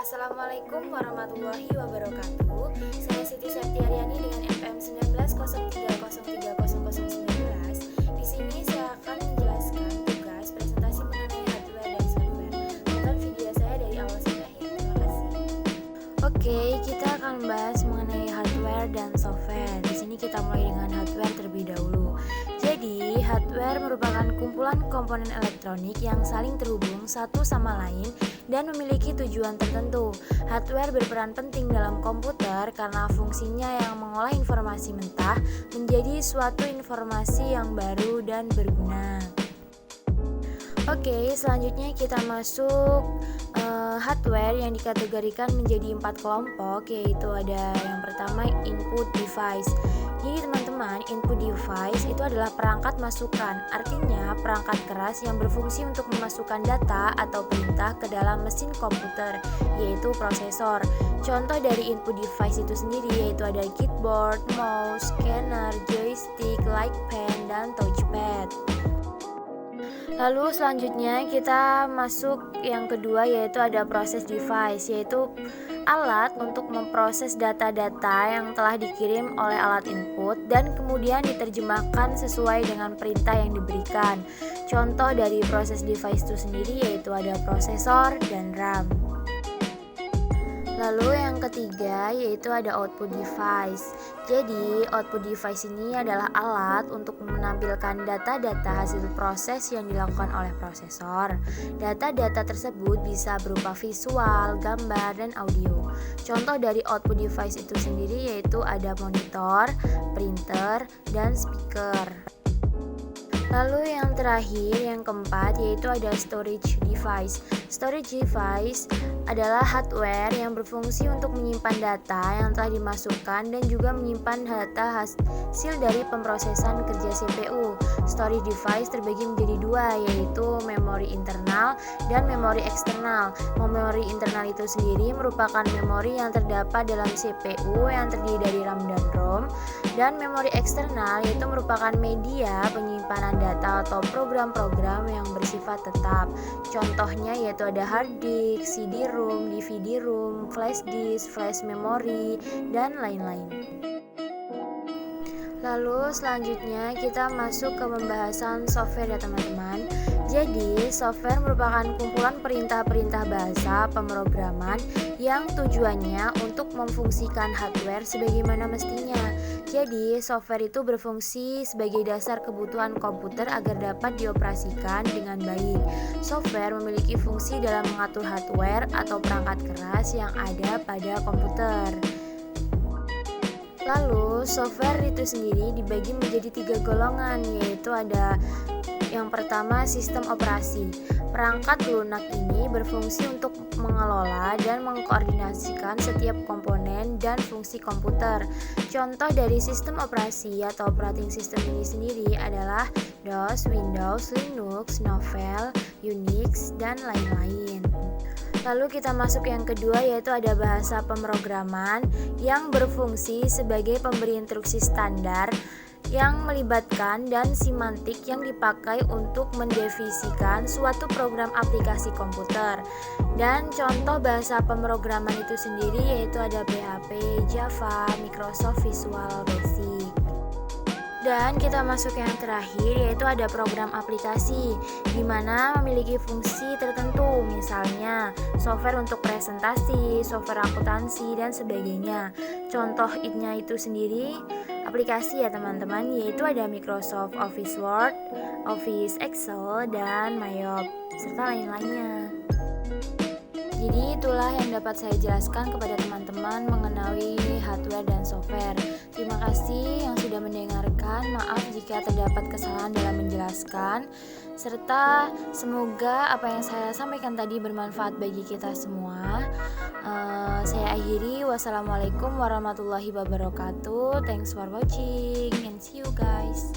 Assalamualaikum warahmatullahi wabarakatuh. Saya Siti Septiaryani dengan NPM 1903030019. Di sini saya akan menjelaskan tugas presentasi mengenai hardware dan software. Tonton video saya dari awal sampai akhir. Terima kasih. Oke, kita akan membahas mengenai hardware dan software. Di sini kita mulai dengan hardware terlebih dahulu. Jadi, hardware merupakan kumpulan komponen elektronik yang saling terhubung satu sama lain dan memiliki tujuan tertentu. Hardware berperan penting dalam komputer karena fungsinya yang mengolah informasi mentah menjadi suatu informasi yang baru dan berguna. Oke, selanjutnya kita masuk hardware yang dikategorikan menjadi 4 kelompok, yaitu ada yang pertama input device. Jadi teman-teman, input device itu adalah perangkat masukan, artinya perangkat keras yang berfungsi untuk memasukkan data atau perintah ke dalam mesin komputer, yaitu prosesor. Contoh dari input device itu sendiri yaitu ada keyboard, mouse, scanner, joystick, light pen, dan touchpad. Lalu selanjutnya kita masuk yang kedua yaitu ada process device, yaitu alat untuk memproses data-data yang telah dikirim oleh alat input dan kemudian diterjemahkan sesuai dengan perintah yang diberikan. Contoh dari process device itu sendiri yaitu ada prosesor dan RAM. Lalu yang ketiga yaitu ada output device. Jadi output device ini adalah alat untuk menampilkan data-data hasil proses yang dilakukan oleh prosesor. Data-data tersebut bisa berupa visual, gambar, dan audio. Contoh dari output device itu sendiri yaitu ada monitor, printer, dan speaker. Lalu yang terakhir, yang keempat, yaitu ada storage device. Storage device adalah hardware yang berfungsi untuk menyimpan data yang telah dimasukkan dan juga menyimpan data hasil dari pemrosesan kerja CPU. Storage device terbagi menjadi dua, yaitu memori internal dan memori eksternal. Memori internal itu sendiri merupakan memori yang terdapat dalam CPU yang terdiri dari RAM dan ROM, dan memori eksternal yaitu merupakan media penyimpanan data atau program-program yang bersifat tetap. Contohnya yaitu ada hard disk, CD-ROM, DVD-ROM, flash disk, flash memory, dan lain-lain. Lalu selanjutnya kita masuk ke pembahasan software ya teman-teman. Jadi software merupakan kumpulan perintah-perintah bahasa pemrograman yang tujuannya untuk memfungsikan hardware sebagaimana mestinya. Jadi software itu berfungsi sebagai dasar kebutuhan komputer agar dapat dioperasikan dengan baik. Software memiliki fungsi dalam mengatur hardware atau perangkat keras yang ada pada komputer. Lalu software itu sendiri dibagi menjadi 3 golongan, yaitu ada yang pertama sistem operasi. Perangkat lunak ini berfungsi untuk mengelola dan mengkoordinasikan setiap komponen dan fungsi komputer. Contoh dari sistem operasi atau operating system ini sendiri adalah DOS, Windows, Linux, Novel, Unix, dan lain-lain. Lalu kita masuk yang kedua yaitu ada bahasa pemrograman yang berfungsi sebagai pemberi instruksi standar yang melibatkan dan semantik yang dipakai untuk mendefinisikan suatu program aplikasi komputer. Dan contoh bahasa pemrograman itu sendiri yaitu ada PHP, Java, Microsoft Visual Basic. Dan kita masuk yang terakhir yaitu ada program aplikasi di mana memiliki fungsi tertentu, misalnya software untuk presentasi, software akuntansi, dan sebagainya. Contohnya itu sendiri aplikasi ya teman-teman, yaitu ada Microsoft Office Word, Office Excel, dan Microsoft serta lain-lainnya. Jadi itulah yang dapat saya jelaskan kepada teman-teman mengenai hardware dan software. Terima kasih yang sudah mendengarkan. Maaf jika terdapat kesalahan dalam menjelaskan. Serta semoga apa yang saya sampaikan tadi bermanfaat bagi kita semua. Saya akhiri. Wassalamualaikum warahmatullahi wabarakatuh. Thanks for watching and see you guys.